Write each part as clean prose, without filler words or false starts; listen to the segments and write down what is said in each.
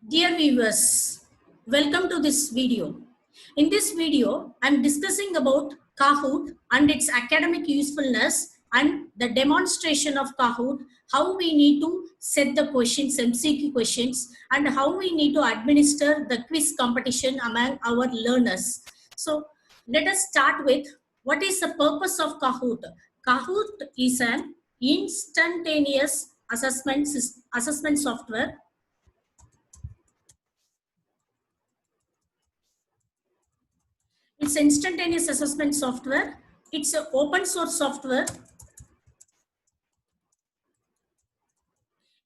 Dear viewers, welcome to this video. In this video, I am discussing about Kahoot and its academic usefulness and the demonstration of Kahoot, how we need to set the questions, MCQ questions, and how we need to administer the quiz competition among our learners. So, let us start with what is the purpose of Kahoot. Kahoot is an instantaneous assessment software. It's instantaneous assessment software. It's an open source software.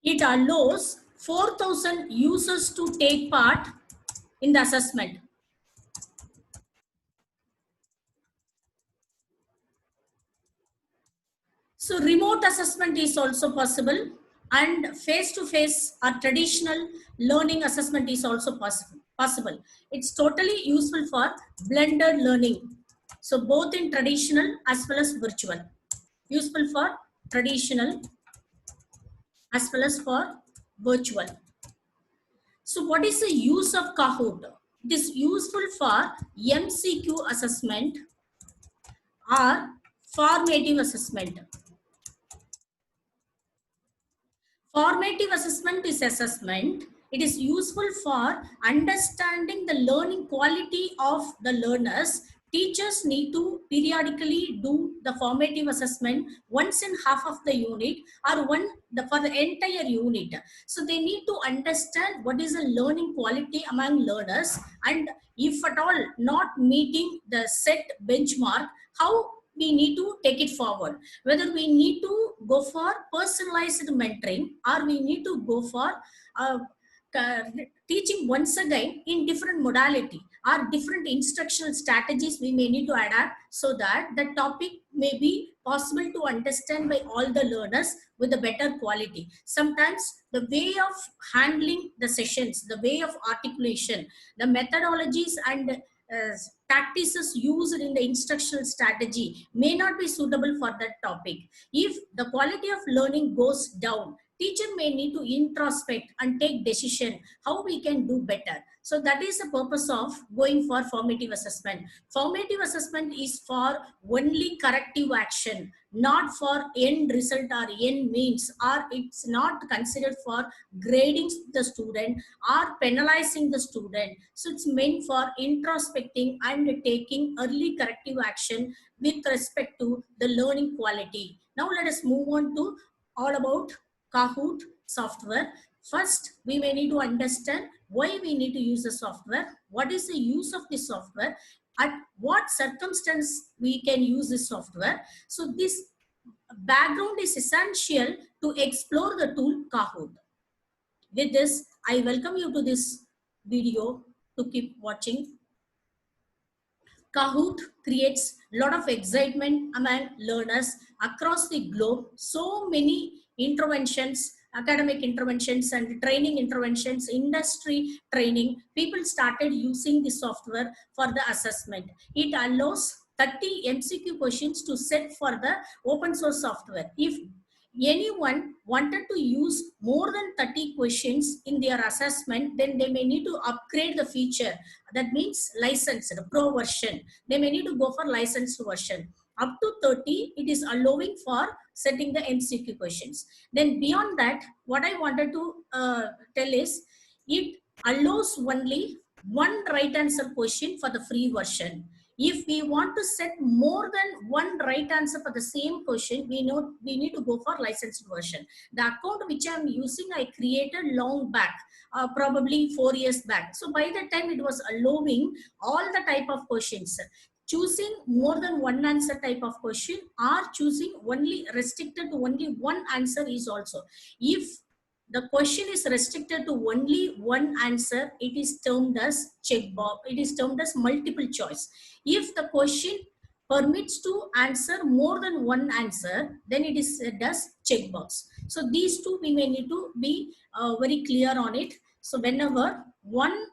It allows 4,000 users to take part in the assessment. So remote assessment is also possible, and face-to-face or traditional learning assessment is also possible. It's totally useful for blended learning. So both in traditional as well as virtual. Useful for traditional as well as for virtual. So what is the use of Kahoot? It is useful for MCQ assessment or formative assessment. Formative assessment is assessment. It is useful for understanding the learning quality of the learners. Teachers need to periodically do the formative assessment once in half of the unit or for the entire unit. So they need to understand what is the learning quality among learners, and if at all not meeting the set benchmark, how we need to take it forward. Whether we need to go for personalized mentoring or we need to go for uh, teaching once again in different modality or different instructional strategies we may need to adapt, so that the topic may be possible to understand by all the learners with a better quality. Sometimes the way of handling the sessions, the way of articulation, the methodologies and practices used in the instructional strategy may not be suitable for that topic. If the quality of learning goes down, teacher may need to introspect and take decision how we can do better. So that is the purpose of going for formative assessment. Formative assessment is for only corrective action, not for end result or end means, or it's not considered for grading the student or penalizing the student. So it's meant for introspecting and taking early corrective action with respect to the learning quality. Now let us move on to all about Kahoot software. First, we may need to understand why we need to use the software, what is the use of the software, at what circumstance we can use this software. So this background is essential to explore the tool Kahoot. With this, I welcome you to this video to keep watching. Kahoot creates a lot of excitement among learners across the globe. So many interventions, academic interventions and training interventions, industry training, people started using the software for the assessment. It allows 30 MCQ questions to set for the open source software. If anyone wanted to use more than 30 questions in their assessment, then they may need to upgrade the feature. That means licensed pro version. They may need to go for licensed version. Up to 30, it is allowing for setting the MCQ questions. Then beyond that, what I wanted to tell is, it allows only one right answer question for the free version. If we want to set more than one right answer for the same question, we need to go for licensed version. The account which I am using, I created long back, probably 4 years back. So by the time it was allowing all the type of questions, choosing more than one answer type of question or choosing only restricted to only one answer is also. If the question is restricted to only one answer, it is termed as checkbox. It is termed as multiple choice. If the question permits to answer more than one answer, then it is said as checkbox. So these two we may need to be very clear on it. So whenever one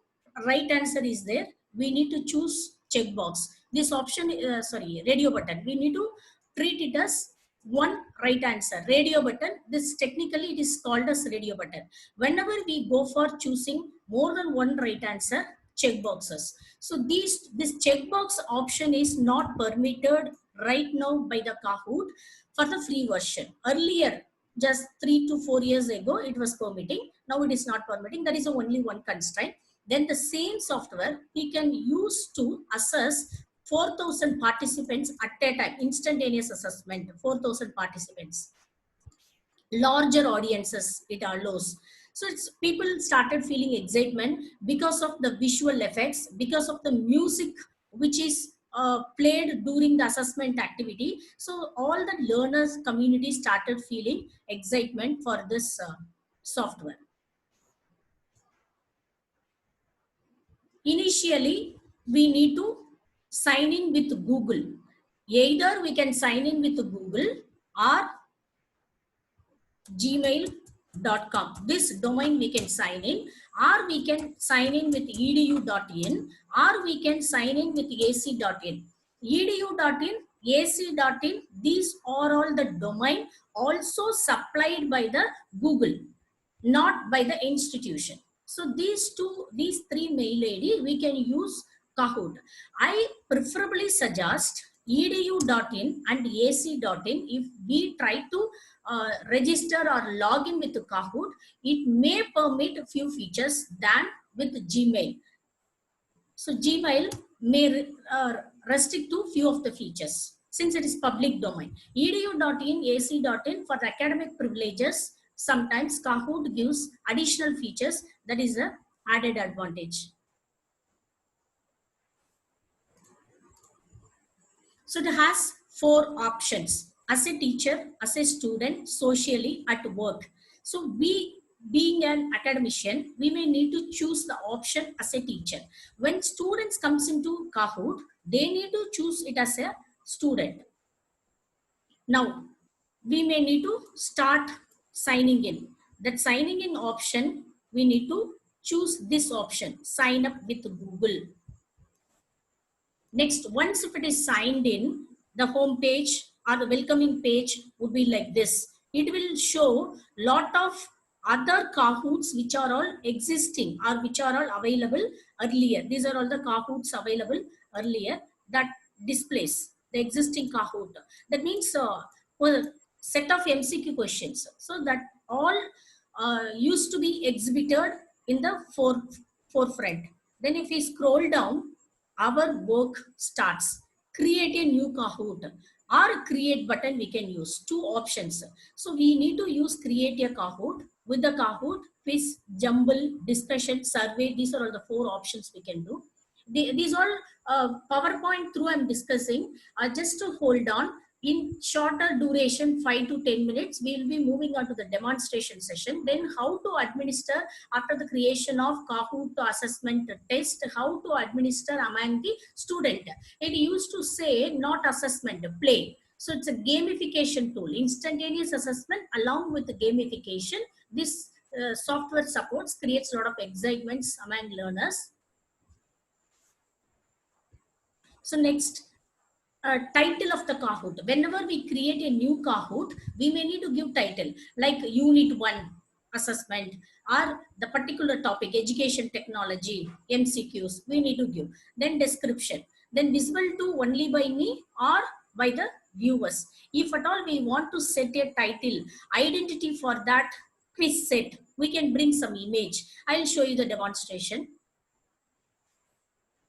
right answer is there, we need to choose checkbox. This option, radio button, we need to treat it as one right answer, radio button. This technically it is called as radio button. Whenever we go for choosing more than one right answer, check boxes. So this checkbox option is not permitted right now by the Kahoot for the free version. Earlier, just 3 to 4 years ago, it was permitting. Now it is not permitting. That is only one constraint. Then the same software we can use to assess 4,000 participants at a time, instantaneous assessment, 4,000 participants, larger audiences it allows. So it's people started feeling excitement because of the visual effects, because of the music which is played during the assessment activity. So all the learners community started feeling excitement for this software. Initially, we need to sign in with Google. Either we can sign in with Google or gmail.com. This domain we can sign in, or we can sign in with edu.in, or we can sign in with ac.in. Edu.in, ac.in, these are all the domain also supplied by the Google, not by the institution. So these three mail ID we can use Kahoot. I preferably suggest edu.in and ac.in. If we try to register or log in with Kahoot, it may permit a few features than with Gmail. So Gmail may restrict to few of the features since it is public domain. Edu.in, ac.in for the academic privileges. Sometimes Kahoot gives additional features, that is a added advantage. So it has 4 options: as a teacher, as a student, socially, at work. So we, being an academician, we may need to choose the option as a teacher. When students comes into Kahoot, they need to choose it as a student. Now, we may need to start signing in. That signing in option, we need to choose this option, sign up with Google. Next, once if it is signed in, the home page or the welcoming page would be like this. It will show lot of other Kahoots which are all existing or which are all available earlier. These are all the Kahoots available earlier that displays the existing Kahoot. That means well, set of MCQ questions. So that all used to be exhibited in the forefront. Then if we scroll down, our work starts. Create a new Kahoot or create button we can use. 2 options. So we need to use create a Kahoot. With the Kahoot, quiz, jumble, discussion, survey. These are all the 4 options we can do. These all PowerPoint through I'm discussing. Just to hold on. In shorter duration, 5 to 10 minutes, we will be moving on to the demonstration session. Then how to administer after the creation of Kahoot assessment test, how to administer among the student. It used to say not assessment, play. So it's a gamification tool, instantaneous assessment along with the gamification. This software supports, creates a lot of excitements among learners. So next, title of the Kahoot. Whenever we create a new Kahoot, we may need to give title like Unit 1 assessment or the particular topic, education technology, MCQs, we need to give. Then description. Then visible to only by me or by the viewers. If at all we want to set a title, identity for that quiz set, we can bring some image. I'll show you the demonstration.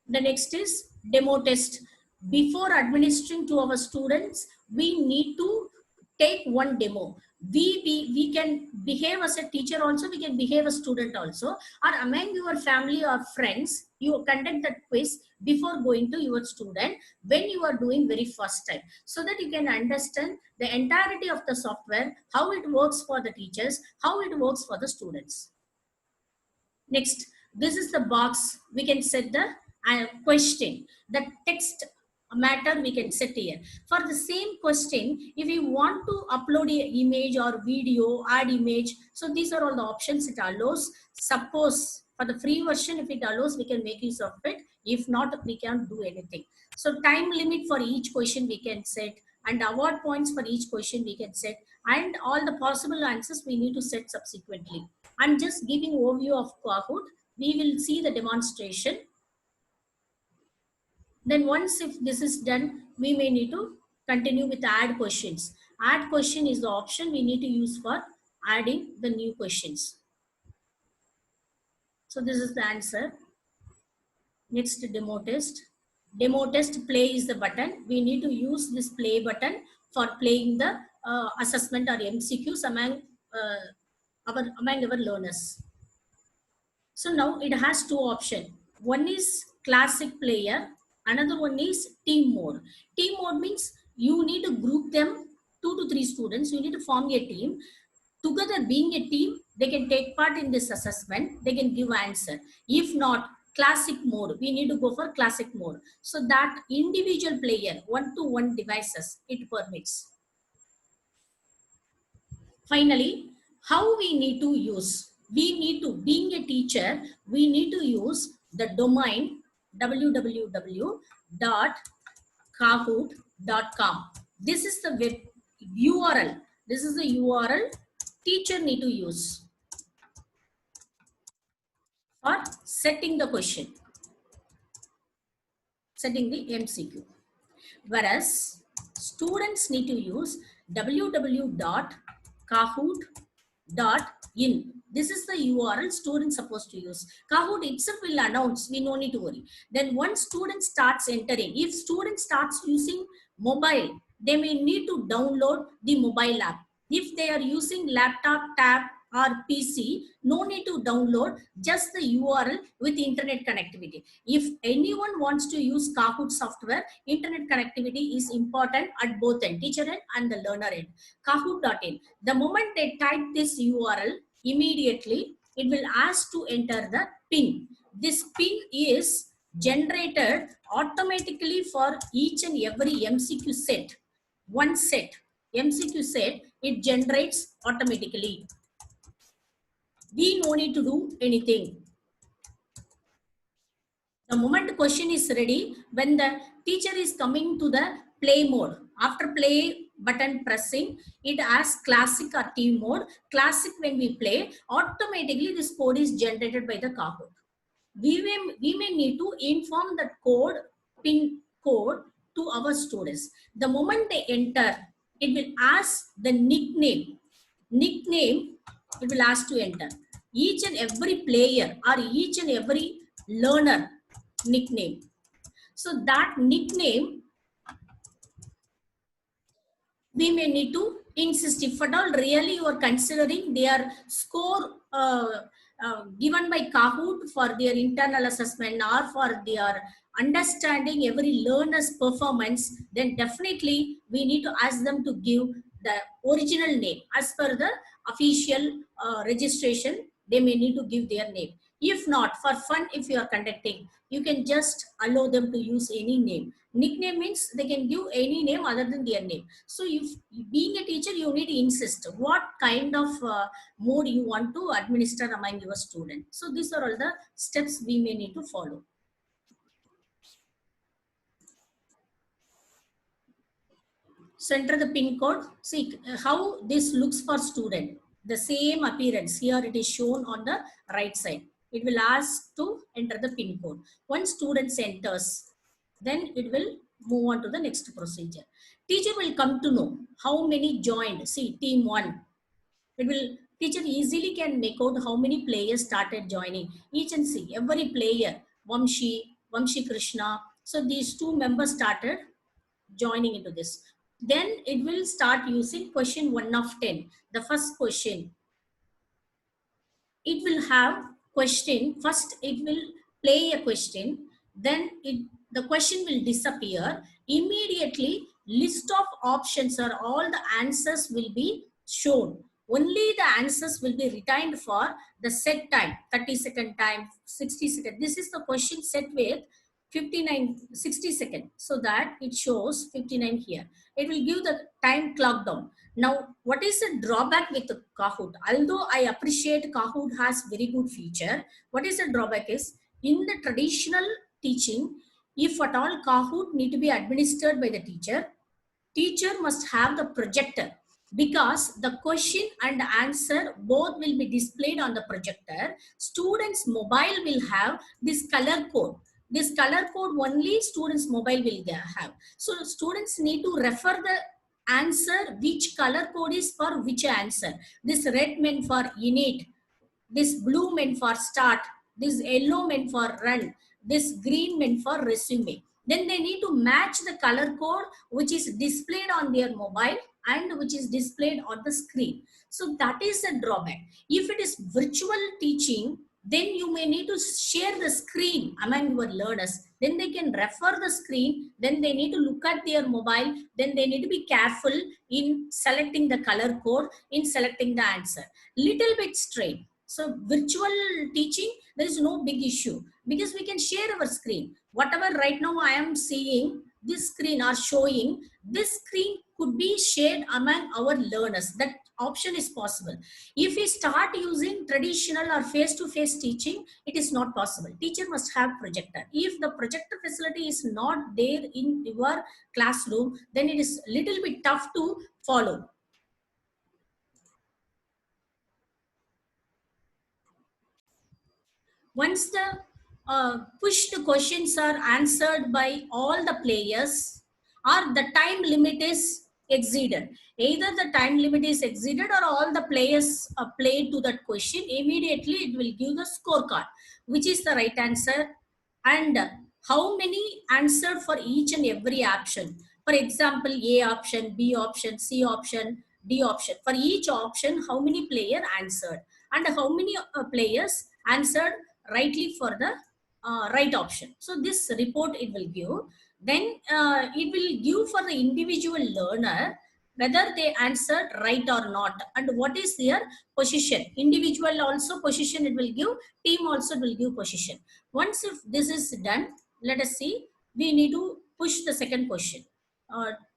The next is demo test. Before administering to our students, we need to take one demo. We can behave as a teacher also, we can behave as a student also, or among your family or friends, you conduct that quiz before going to your student when you are doing very first time, so that you can understand the entirety of the software, how it works for the teachers, how it works for the students. Next, this is the box. We can set the question. The text matter we can set here. For the same question, if you want to upload an image or video, add image. So these are all the options it allows. Suppose for the free version, if it allows, we can make use of it. If not, we can't do anything. So time limit for each question we can set. and award points for each question we can set, and all the possible answers we need to set subsequently. I'm just giving overview of Kahoot. We will see the demonstration. Then once if this is done, we may need to continue with add questions. Add question is the option we need to use for adding the new questions. So this is the answer. Next, demo test. Demo test play is the button. We need to use this play button for playing the assessment or MCQs among our learners. So now it has two options. One is classic player, another one is team mode. Team mode means you need to group them 2 to 3 students. You need to form a team. Together being a team, they can take part in this assessment. They can give answer. If not, classic mode, we need to go for classic mode. So that individual player, 1-to-1 devices, it permits. Finally, how we need to use? We need to, being a teacher, we need to use the domain www.kahoot.com. This is the web URL. This is the URL teacher need to use for setting the question, setting the MCQ. Whereas students need to use www.kahoot.in. This is the URL students supposed to use. Kahoot itself will announce, we no need to worry. Then once student starts entering, if student starts using mobile, they may need to download the mobile app. If they are using laptop, tab or PC, no need to download, just the URL with internet connectivity. If anyone wants to use Kahoot software, internet connectivity is important at both end, teacher end and the learner end. Kahoot.in. The moment they type this URL, immediately it will ask to enter the PIN. This PIN is generated automatically for each and every MCQ set. One set, MCQ set, it generates automatically. We no need to do anything. The moment the question is ready, when the teacher is coming to the play mode, after play button pressing, it asks classic or team mode. Classic, when we play, automatically this code is generated by the Kahoot. We may need to inform the code, PIN code, to our students. The moment they enter, it will ask the nickname. Nickname, it will ask to enter. Each and every player or each and every learner nickname. So that nickname, we may need to insist. If at all really you are considering their score given by Kahoot for their internal assessment or for their understanding every learner's performance, then definitely we need to ask them to give the original name. As per the official registration, they may need to give their name. If not, for fun, if you are conducting, you can just allow them to use any name. Nickname means they can give any name other than their name. So if being a teacher, you need to insist what kind of mode you want to administer among your student. So these are all the steps we may need to follow. So enter the PIN code. See how this looks for student. The same appearance. Here it is shown on the right side. It will ask to enter the PIN code. Once student enters, then it will move on to the next procedure. Teacher will come to know how many joined. See, team 1. It will, teacher easily can make out how many players started joining. Each and see, every player, Vamshi Krishna. So these 2 members started joining into this. Then it will start using question 1 of 10. The first question, it will have question. First, it will play a question. Then the question will disappear. Immediately, list of options or all the answers will be shown. Only the answers will be retained for the set time, 30-second time, 60 seconds. This is the question set with 60 seconds. So that it shows 59 here. It will give the time clock down. Now, what is the drawback with the Kahoot? Although I appreciate Kahoot has very good feature, what is the drawback is, in the traditional teaching, if at all Kahoot need to be administered by the teacher, teacher must have the projector, because the question and answer both will be displayed on the projector. Students mobile will have this color code. This color code only students mobile will have. So students need to refer the answer, which color code is for which answer. This red meant for innate, this blue meant for start, this yellow meant for run, this green meant for resume. Then they need to match the color code which is displayed on their mobile and which is displayed on the screen. So that is a drawback. If it is virtual teaching, then you may need to share the screen among your learners. Then they can refer the screen, then they need to look at their mobile, then they need to be careful in selecting the color code, in selecting the answer. Little bit strain. So virtual teaching, there is no big issue because we can share our screen. Whatever right now I am seeing, this screen are showing, this screen could be shared among our learners. That option is possible. If we start using traditional or face-to-face teaching, it is not possible. Teacher must have projector. If the projector facility is not there in your classroom, then it is little bit tough to follow. Once the pushed questions are answered by all the players, or the time limit is exceeded, either the time limit is exceeded or all the players played to that question, immediately it will give the scorecard, which is the right answer, and how many answered for each and every option. For example, A option, B option, C option, D option. For each option, how many player answered and how many players answered rightly for the right option. So this report it will give. Then it will give for the individual learner whether they answered right or not and what is their position. Individual also position it will give, team also will give position. Once if this is done, let us see, we need to push the second question.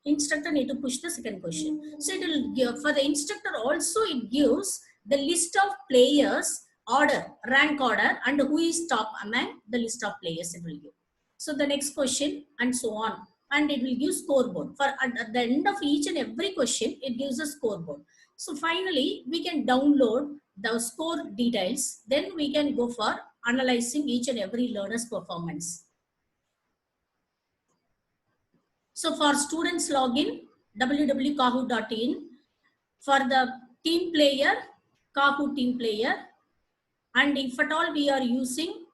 Instructor need to push the second question. So it will give, for the instructor also it gives the list of players order, rank order, and who is top among the list of players it will give. So the next question and so on. And it will give scoreboard. For at the end of each and every question, it gives a scoreboard. So finally, we can download the score details. Then we can go for analyzing each and every learner's performance. So for students login, www.kahoot.in. For the team player, Kahoot team player. And if at all we are using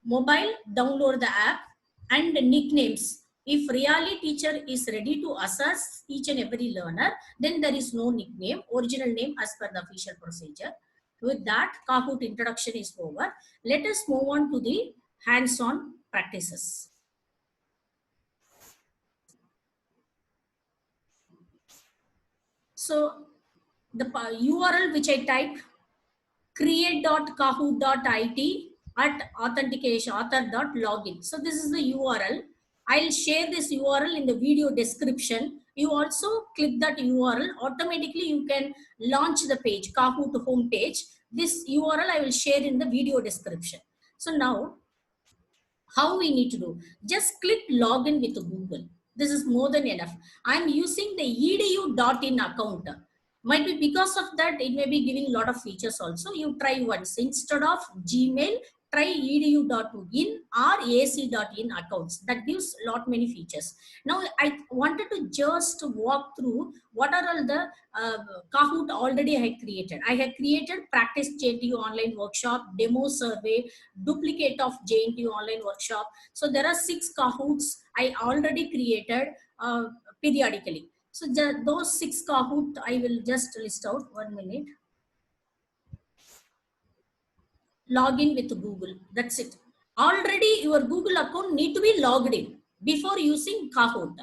mobile, download the app. And nicknames. If really teacher is ready to assess each and every learner, then there is no nickname, original name as per the official procedure. With that, Kahoot introduction is over. Let us move on to the hands-on practices. So the URL which I typed, create.kahoot.it at authentication author.login. So this is the URL. I'll share this URL in the video description. You also click that URL, automatically you can launch the page, Kahoot home page. This URL I will share in the video description. So now, how we need to do? Just click login with Google. This is more than enough. I'm using the edu.in account. Might be because of that, it may be giving a lot of features also. You try once. Instead of Gmail, try edu.in or ac.in accounts. That gives a lot many features. Now, I wanted to just walk through what are all the Kahoot already I had created. I had created practice JNTU online workshop, demo survey, duplicate of JNTU online workshop. So there are 6 Kahoots I already created periodically. So those 6 Kahoot I will just list out. 1 minute. Log in with Google. That's it. Already your Google account need to be logged in before using Kahoot.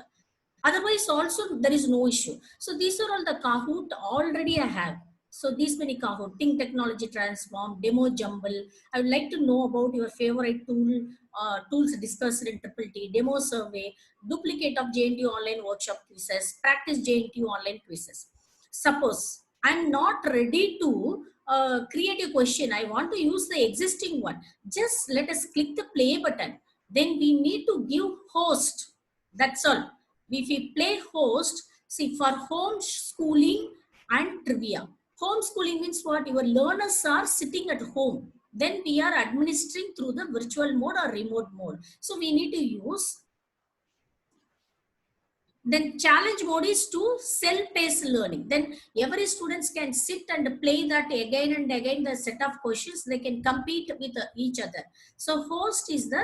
Otherwise also there is no issue. So these are all the Kahoot already I have. So these many Kahoot, Think Technology Transform, Demo Jumble. I would like to know about your favorite tools discussed in Triple T, Demo Survey, duplicate of JNTU online workshop quizzes, practice JNTU online quizzes. Suppose I'm not ready to create a question. I want to use the existing one. Just let us click the play button. Then we need to give host. That's all. If we play host, see for home schooling and trivia. Homeschooling means what? Your learners are sitting at home. Then we are administering through the virtual mode or remote mode. So we need to use. Then challenge mode is to self-paced learning. Then every students can sit and play that again and again, the set of questions. They can compete with each other. So host is the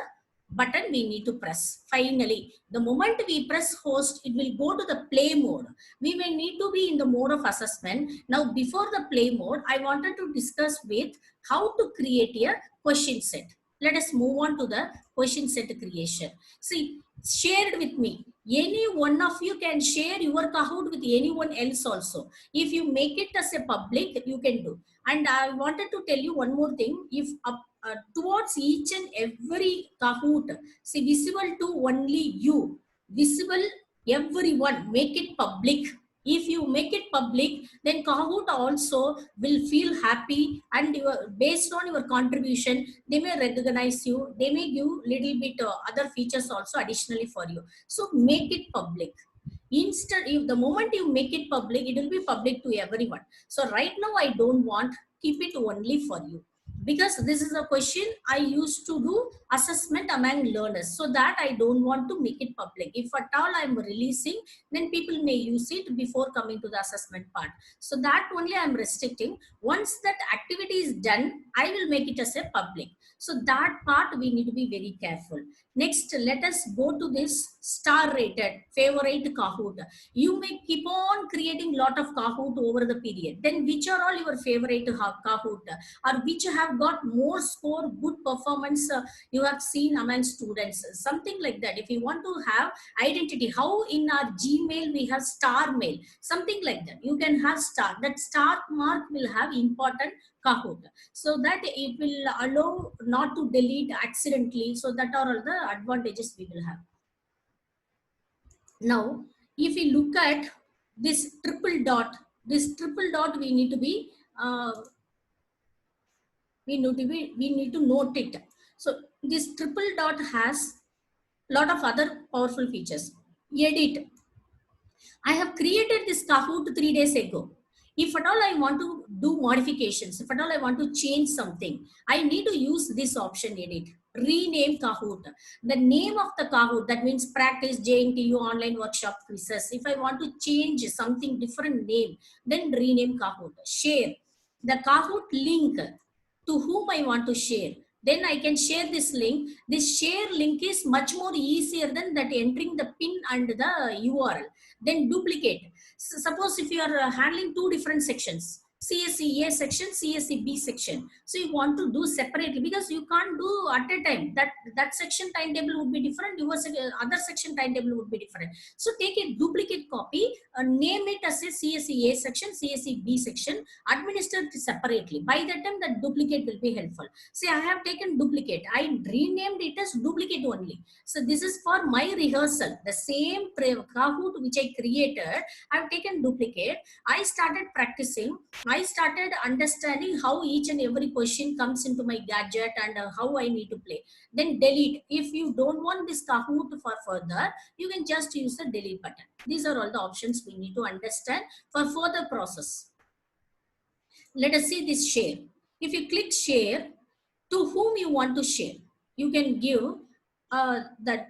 button we need to press. Finally, the moment we press host, it will go to the play mode. We may need to be in the mode of assessment. Now, before the play mode, I wanted to discuss with how to create a question set. Let us move on to the question set creation. See, shared with me. Any one of you can share your Kahoot with anyone else also. If you make it as a public, you can do. And I wanted to tell you one more thing. If towards each and every Kahoot, see, visible to only you, visible everyone, make it public. If you make it public, then Kahoot also will feel happy, and based on your contribution, they may recognize you. They may give little bit other features also additionally for you. So make it public. Instead, if the moment you make it public, it will be public to everyone. So right now I don't want, keep it only for you, because this is a question I used to do assessment among learners, so that I don't want to make it public. If at all I'm releasing, then people may use it before coming to the assessment part. So that only I'm restricting. Once that activity is done, I will make it as a public. So that part we need to be very careful. Next, let us go to this star rated favorite Kahoot. You may keep on creating lot of Kahoot over the period. Then which are all your favorite Kahoot, or which have got more score, good performance you have seen among students, something like that. If you want to have identity, how in our Gmail we have star mail, something like that, you can have star. That star mark will have important Kahoot, so that it will allow not to delete accidentally. So that are all the advantages we will have. Now, if we look at this triple dot, we need to be we need to note it. So this triple dot has lot of other powerful features. Edit. I have created this Kahoot 3 days ago. If at all I want to do modifications, if at all I want to change something, I need to use this option, edit. Rename Kahoot. The name of the Kahoot, that means practice JNTU online workshop quizzes. If I want to change something different name, then rename Kahoot. Share. The Kahoot link to whom I want to share. Then I can share this link. This share link is much more easier than that entering the pin and the URL. Then duplicate. So suppose if you are handling two different sections, CSE A section, CSE B section. So you want to do separately, because you can't do at a time. That section timetable would be different. Your other section timetable would be different. So take a duplicate copy, name it as a CSE A section, CSE B section, administer it separately. By that time, that duplicate will be helpful. See, I have taken duplicate. I renamed it as duplicate only. So this is for my rehearsal. The same Kahoot which I created, I have taken duplicate. I started practicing. I started understanding how each and every question comes into my gadget and how I need to play. Then delete. If you don't want this Kahoot for further, you can just use the delete button. These are all the options we need to understand for further process. Let us see this share. If you click share, to whom you want to share, you can give that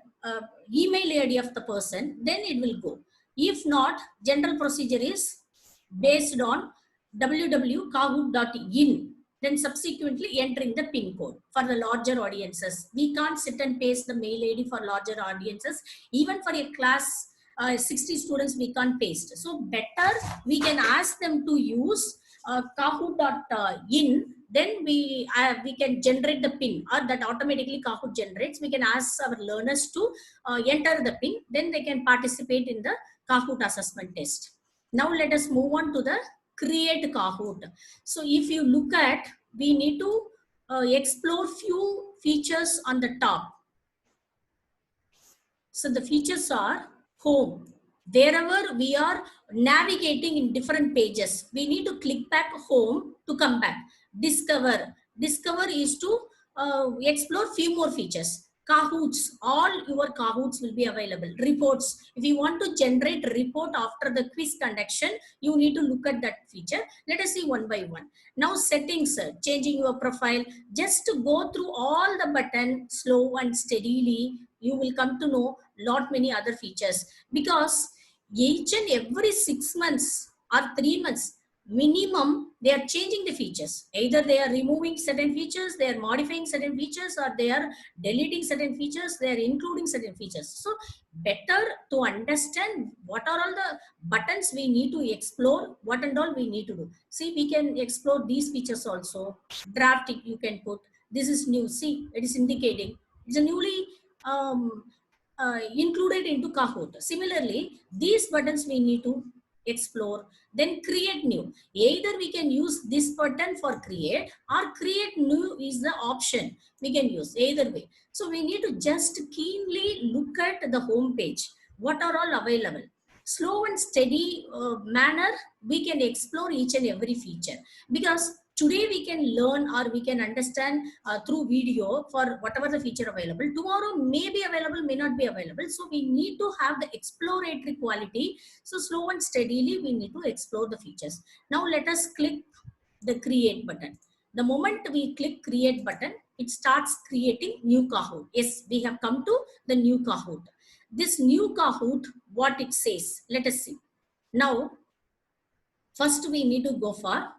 email ID of the person, then it will go. If not, general procedure is based on www.kahoot.in, then subsequently entering the pin code for the larger audiences. We can't sit and paste the mail ID for larger audiences. Even for a class 60 students, we can't paste. So better we can ask them to use kahoot.in. Then we can generate the pin, or that automatically Kahoot generates. We can ask our learners to enter the pin, then they can participate in the Kahoot assessment test. Now let us move on to the create Kahoot. So if you look at, we need to explore few features on the top. So the features are home. Wherever we are navigating in different pages, we need to click back home to come back. Discover. Discover is to explore few more features. Kahoots, all your Kahoots will be available. Reports, if you want to generate a report after the quiz conduction, you need to look at that feature. Let us see one by one. Now settings, changing your profile. Just to go through all the button slow and steadily, you will come to know lot many other features, because each and every 6 months or 3 months minimum, they are changing the features. Either they are removing certain features, they are modifying certain features, or they are deleting certain features, they are including certain features. So better to understand what are all the buttons we need to explore, what and all we need to do. See, we can explore these features also. Drafting you can put, this is new. See, it is indicating it's a newly included into Kahoot. Similarly, these buttons we need to explore. Then create new. Either we can use this button for create, or create new is the option we can use, either way. So we need to just keenly look at the home page. What are all available? Slow and steady manner, we can explore each and every feature, because today we can learn or we can understand through video for whatever the feature available. Tomorrow may be available, may not be available. So we need to have the exploratory quality. So slow and steadily we need to explore the features. Now let us click the create button. The moment we click create button, it starts creating new Kahoot. Yes, we have come to the new Kahoot. This new Kahoot, what it says, let us see. Now, first we need to go for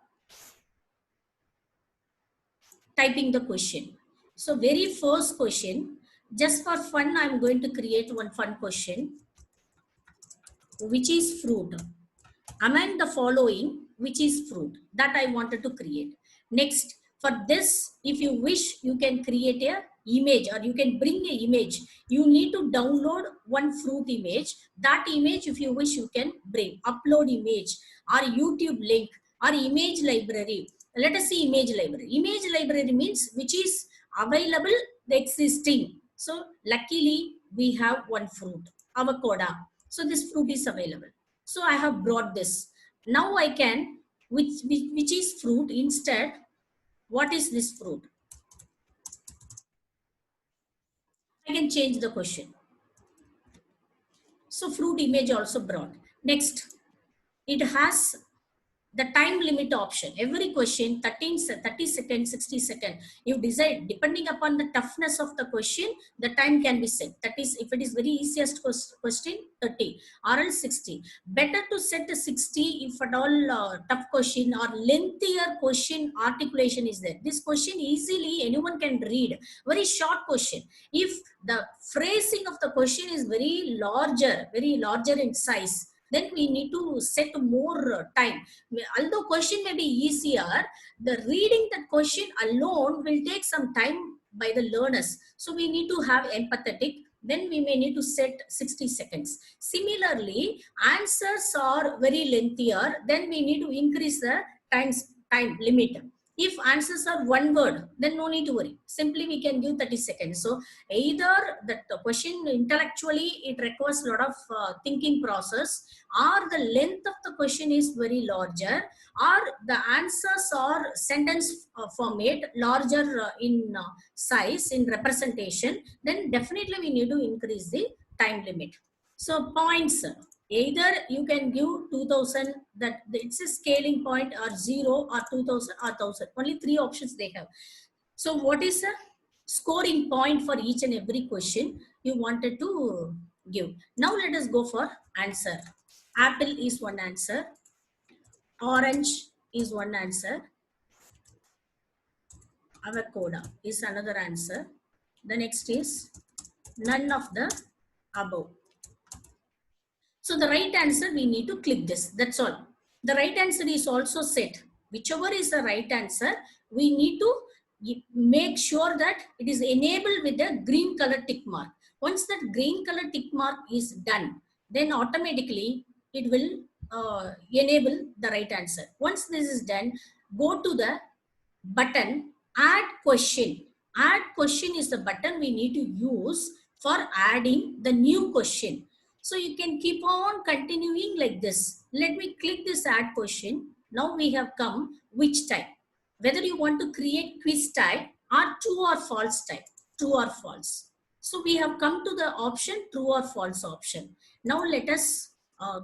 typing the question. So very first question, just for fun, I'm going to create one fun question, which is fruit. Among the following, which is fruit, that I wanted to create. Next, for this, if you wish, you can create a image, or you can bring a image. You need to download one fruit image. That image, if you wish, you can bring. Upload image, or YouTube link, or image library. Let us see image library. Image library means which is available, existing. So luckily, we have one fruit, avocado. So this fruit is available. So I have brought this. Now I can, which is fruit, instead, what is this fruit? I can change the question. So fruit image also brought. Next, it has the time limit option. Every question 30 seconds, 60 seconds, you decide depending upon the toughness of the question, the time can be set. That is, if it is very easiest question, 30 or else 60. Better to set a 60 if at all tough question or lengthier question articulation is there. This question easily anyone can read. Very short question. If the phrasing of the question is very larger in size, then we need to set more time. Although question may be easier, the reading that question alone will take some time by the learners. So we need to have empathetic. Then we may need to set 60 seconds. Similarly, answers are very lengthier. Then we need to increase the time limit. If answers are one word, then no need to worry. Simply we can give 30 seconds. So either the question intellectually, it requires a lot of thinking process, or the length of the question is very larger, or the answers are sentence format larger in size, in representation, then definitely we need to increase the time limit. So points, either you can give 2000, that it's a scaling point, or 0 or 2000 or 1000. Only 3 options they have. So what is a scoring point for each and every question you wanted to give? Now let us go for answer. Apple is one answer. Orange is one answer. Avocado is another answer. The next is none of the above. So the right answer, we need to click this. That's all. The right answer is also set. Whichever is the right answer, we need to make sure that it is enabled with the green color tick mark. Once that green color tick mark is done, then automatically it will enable the right answer. Once this is done, go to the button add question. Add question is the button we need to use for adding the new question. So you can keep on continuing like this. Let me click this add question. Now we have come which type. Whether you want to create quiz type or true or false type. True or false. So we have come to the option true or false option. Now let us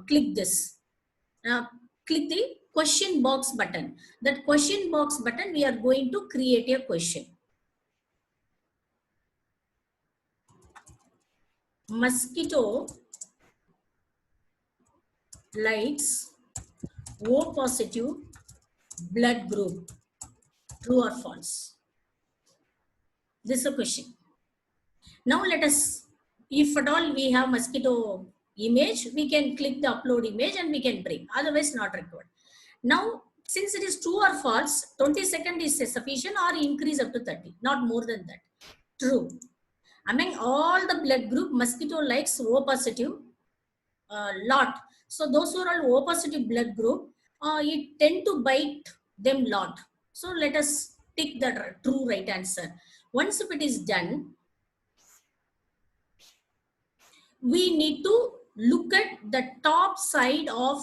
click this. Click the question box button. That question box button, we are going to create a question. Mosquito likes O positive blood group. True or false? This is a question. Now let us, if at all we have mosquito image, we can click the upload image and we can bring. Otherwise not required. Now, since it is true or false, 20 seconds is sufficient or increase up to 30, not more than that. True. Among all the blood group, mosquito likes O positive lot. So those who are all O positive blood group, it tend to bite them lot. So let us tick the true right answer. Once if it is done, we need to look at the top side of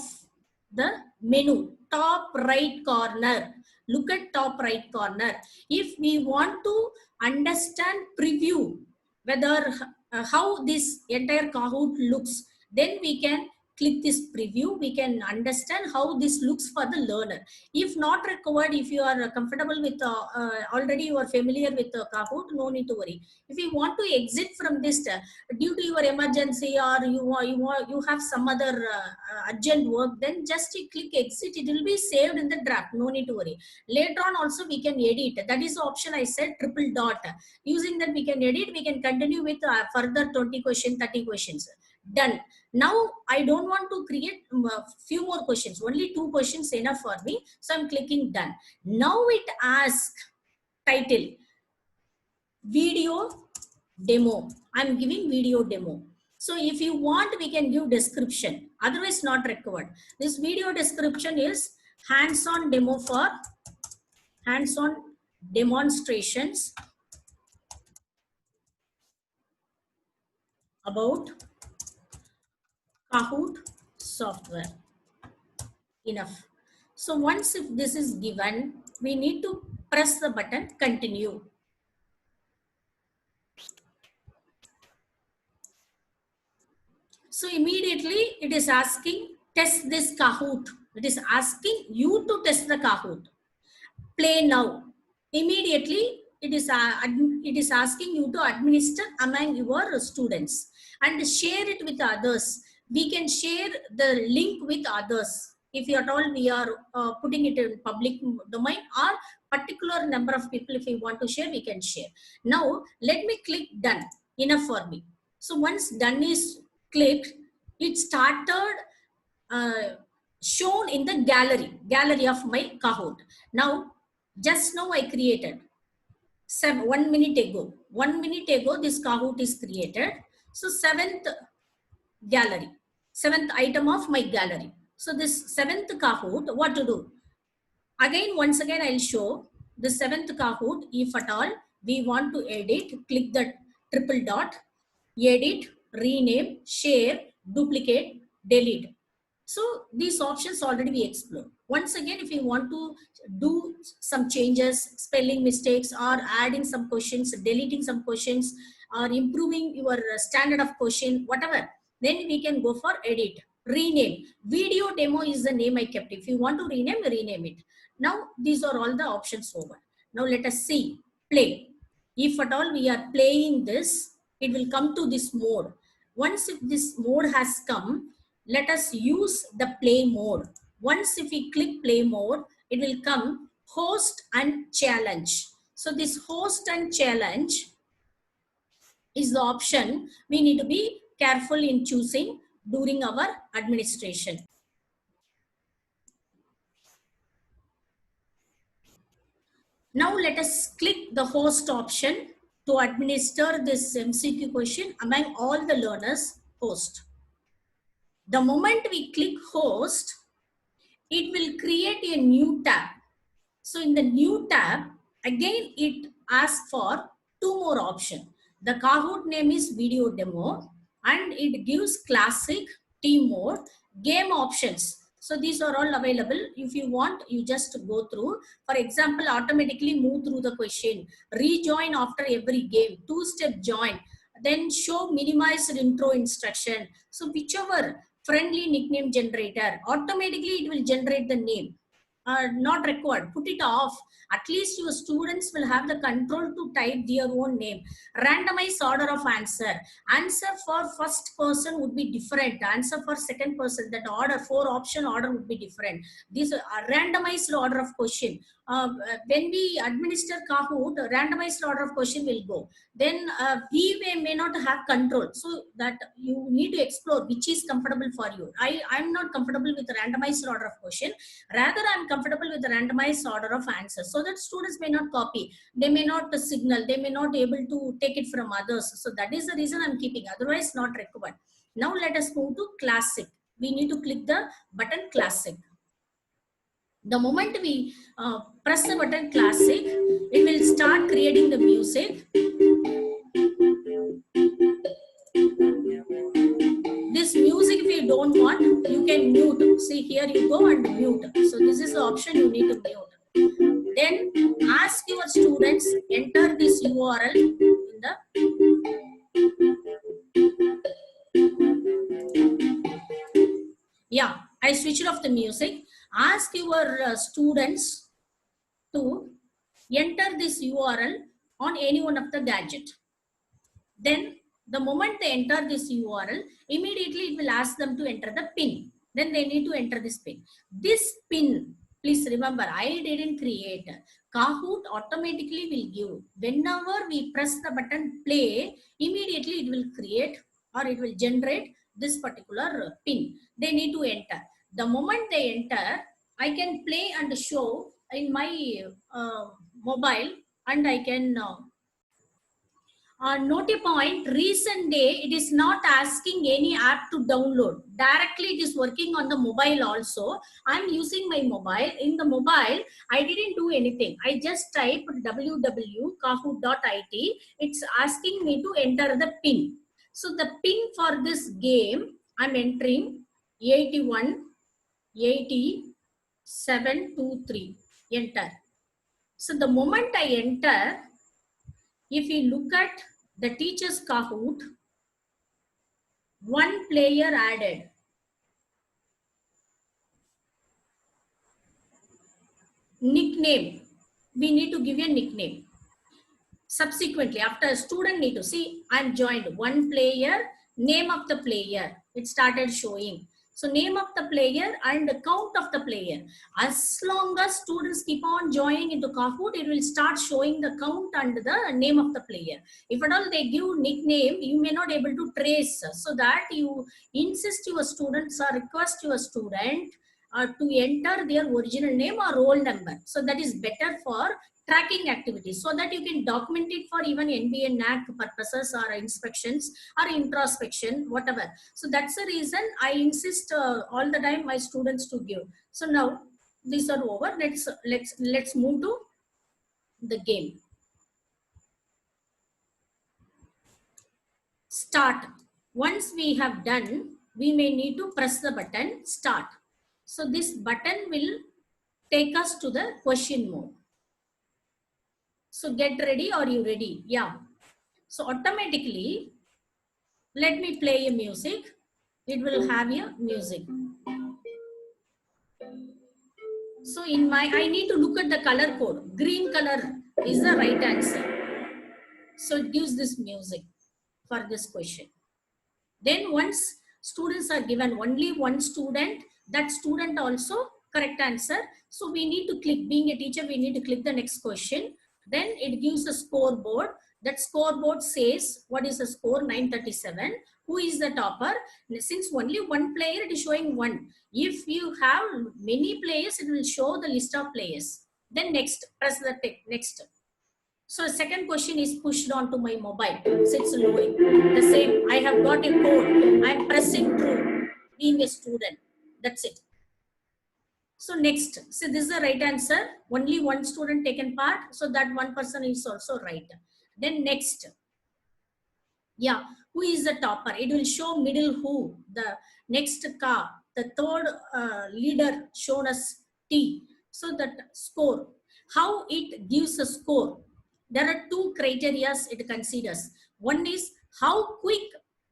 the menu, top right corner. Look at top right corner. If we want to understand preview, whether how this entire Kahoot looks, then we can click this preview. We can understand how this looks for the learner. If not required, if you are comfortable with already you are familiar with Kahoot, no need to worry. If you want to exit from this due to your emergency, or you have some other urgent work, then just you click exit. It will be saved in the draft. No need to worry. Later on also we can edit. That is the option I said, triple dot. Using that we can edit. We can continue with further 20 questions, 30 questions. Done. Now I don't want to create few more questions. Only 2 questions enough for me. So I'm clicking done. Now it asks title video demo. I'm giving video demo. So if you want, we can give description. Otherwise not required. This video description is hands-on demo for hands-on demonstrations about Kahoot software. Enough. So once if this is given, we need to press the button continue. So immediately it is asking test this Kahoot. It is asking you to test the Kahoot. Play now. Immediately it is asking you to administer among your students and share it with others. We can share the link with others. If at all we are putting it in public domain, or particular number of people, if we want to share, we can share. Now let me click done. Enough for me. So once done is clicked, it started shown in the gallery of my Kahoot. Now just now I created 1 minute ago. 1 minute ago this Kahoot is created. So seventh item of my gallery. So this seventh Kahoot, what to do? Again, once again, I'll show the seventh Kahoot. If at all we want to edit, click the triple dot, edit, rename, share, duplicate, delete. So these options already we explored. Once again, if you want to do some changes, spelling mistakes, or adding some questions, deleting some questions, or improving your standard of question, whatever, then we can go for edit, rename. Video demo is the name I kept. If you want to rename it. Now these are all the options over. Now let us see, play. If at all we are playing this, it will come to this mode. Once if this mode has come, let us use the play mode. Once if we click play mode, it will come host and challenge. So this host and challenge is the option we need to be careful in choosing during our administration. Now let us click the host option to administer this MCQ question among all the learners. Host. The moment we click host, it will create a new tab. So in the new tab, again it asks for 2 more options. The Kahoot name is video demo, and it gives classic, team mode, game options. So these are all available. If you want, you just go through. For example, automatically move through the question, rejoin after every game, 2-step join, Then show minimized intro instruction. So whichever friendly nickname generator, automatically it will generate the name. Not required. Put it off. At least your students will have the control to type their own name. Randomized order of answer. Answer for first person would be different. Answer for second person, that order, 4 option order would be different. This randomized order of question. When we administer Kahoot, randomized order of question will go. Then we may not have control. So that you need to explore which is comfortable for you. I'm not comfortable with randomized order of question. Rather, I'm comfortable with the randomized order of answers, so that students may not copy, they may not signal, they may not able to take it from others. So that is the reason I'm keeping, otherwise not required. Now let us move to classic. We need to click the button classic. The moment we press the button classic, it will start creating the music. This music, if you don't want, you can mute. See, here you go and mute. So this is the option you need to mute. Then ask your students, enter this URL in the I switched off the music. Ask your students to enter this URL on any one of the gadget. Then the moment they enter this URL, immediately it will ask them to enter the pin. Then they need to enter this pin. This pin, please remember, I didn't create. Kahoot automatically will give. Whenever we press the button play, immediately it will create or it will generate this particular pin. They need to enter. The moment they enter, I can play and show in my mobile, and I can note a point. Recent day, it is not asking any app to download. Directly it is working on the mobile also. I'm using my mobile. In the mobile, I didn't do anything. I just typed www.kahoot.it. It's asking me to enter the pin. So the pin for this game, I'm entering 81 80 723. Enter. So the moment I enter, if you look at the teacher's Kahoot, 1 player added. Nickname. We need to give a nickname. Subsequently, after a student need to see, I'm joined 1 player, name of the player. It started showing. So name of the player and the count of the player. As long as students keep on joining into Kahoot, it will start showing the count and the name of the player. If at all they give nickname, you may not able to trace. So that you insist your students or request your student to enter their original name or roll number. So that is better for tracking activities, so that you can document it for even NBA NAC purposes or inspections or introspection, whatever. So that's the reason I insist all the time my students to give. So now these are over. Let's move to the game. Start. Once we have done, we may need to press the button start. So this button will take us to the question mode. So get ready. Are you ready? Yeah. So automatically, let me play a music. It will have a music. So I need to look at the color code. Green color is the right answer. So it gives this music for this question. Then once students are given only 1 student, that student also correct answer. So we need to click, being a teacher, we need to click the next question. Then it gives a scoreboard. That scoreboard says what is the score, 937. Who is the topper? Since only 1 player, it is showing 1. If you have many players, it will show the list of players. Then next, press the tick, next. So the second question is pushed onto my mobile. So it's loading. The same, I have got a code. I'm pressing through, being a student. That's it. So next, so this is the right answer. Only 1 student taken part. So that 1 person is also right. Then next. Yeah, who is the topper? It will show middle who. The next car. The third leader shown as T. So that score. How it gives a score. There are 2 criteria it considers. One is how quick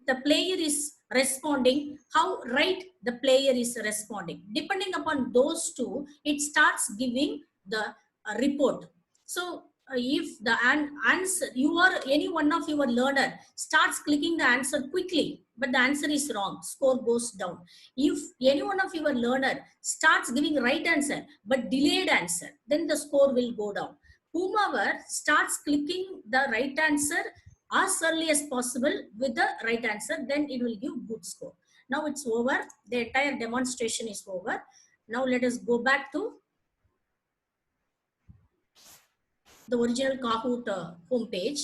the player is responding, how right the player is responding. Depending upon those two, it starts giving the report. So if the answer, you or any one of your learner starts clicking the answer quickly, but the answer is wrong, score goes down. If any one of your learner starts giving right answer, but delayed answer, then the score will go down. Whomever starts clicking the right answer as early as possible with the right answer, then it will give good score. Now it's over. The entire demonstration is over. Now let us go back to the original Kahoot homepage.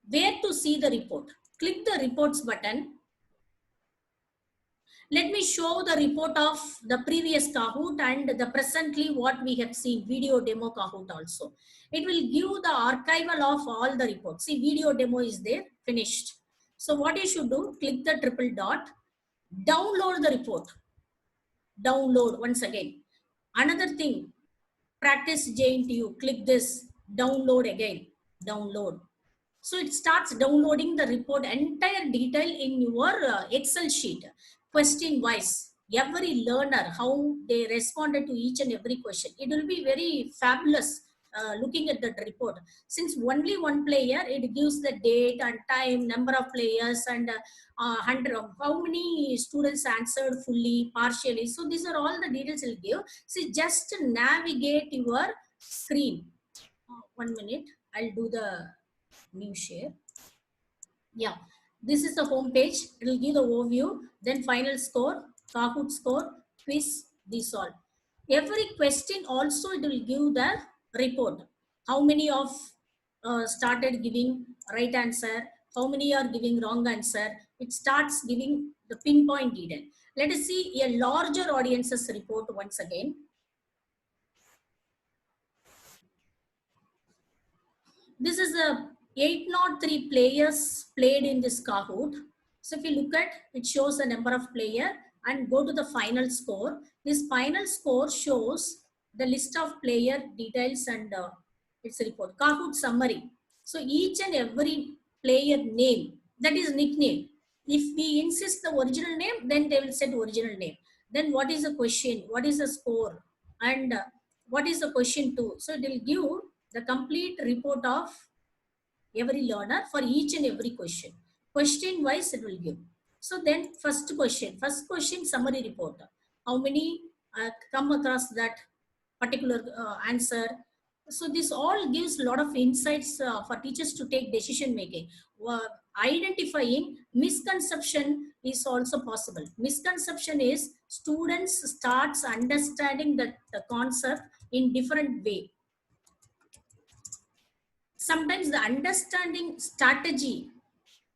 Where to see the report? Click the reports button. Let me show the report of the previous Kahoot and the presently what we have seen, video demo Kahoot also. It will give the archival of all the reports. See, video demo is there, finished. So what you should do, click the triple dot, download the report. Download once again. Another thing, practice JNTU, click this, download again, download. So it starts downloading the report, entire detail in your Excel sheet, question wise. Every learner, how they responded to each and every question. It will be very fabulous looking at that report. Since only one player, it gives the date and time, number of players, and hundred of how many students answered fully, partially. So these are all the details it will give. See, just navigate your screen. 1 minute, I'll do the new share. Yeah, this is the home page. It will give the overview, then final score, Kahoot score, quiz, this all. Every question also it will give the report. How many of started giving right answer, how many are giving wrong answer. It starts giving the pinpoint detail. Let us see a larger audiences report once again. This is a 803 players played in this Kahoot. So if you look at, it shows the number of player and go to the final score. This final score shows the list of player details and its report. Kahoot summary. So each and every player name, that is nickname. If we insist the original name, then they will set original name. Then what is the question? What is the score? And what is the question two? So it will give the complete report of every learner for each and every question. Question wise it will give. So then first question summary report. How many come across that particular answer. So this all gives a lot of insights for teachers to take decision making. Identifying misconception is also possible. Misconception is students starts understanding the concept in different way. Sometimes the understanding strategy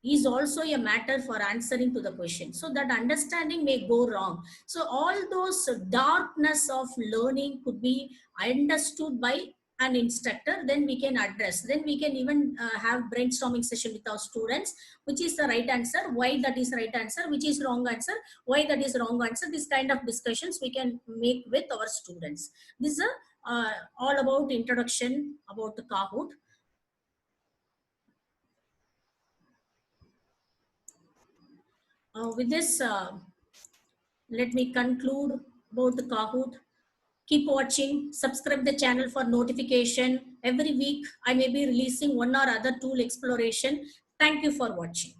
is also a matter for answering to the question. So that understanding may go wrong. So all those darkness of learning could be understood by an instructor, then we can address. Then we can even have brainstorming session with our students, which is the right answer, why that is right answer, which is wrong answer, why that is wrong answer. This kind of discussions we can make with our students. This is all about introduction about the Kahoot. With this, let me conclude about the Kahoot. Keep watching, subscribe the channel for notification. Every week, I may be releasing one or other tool exploration. Thank you for watching.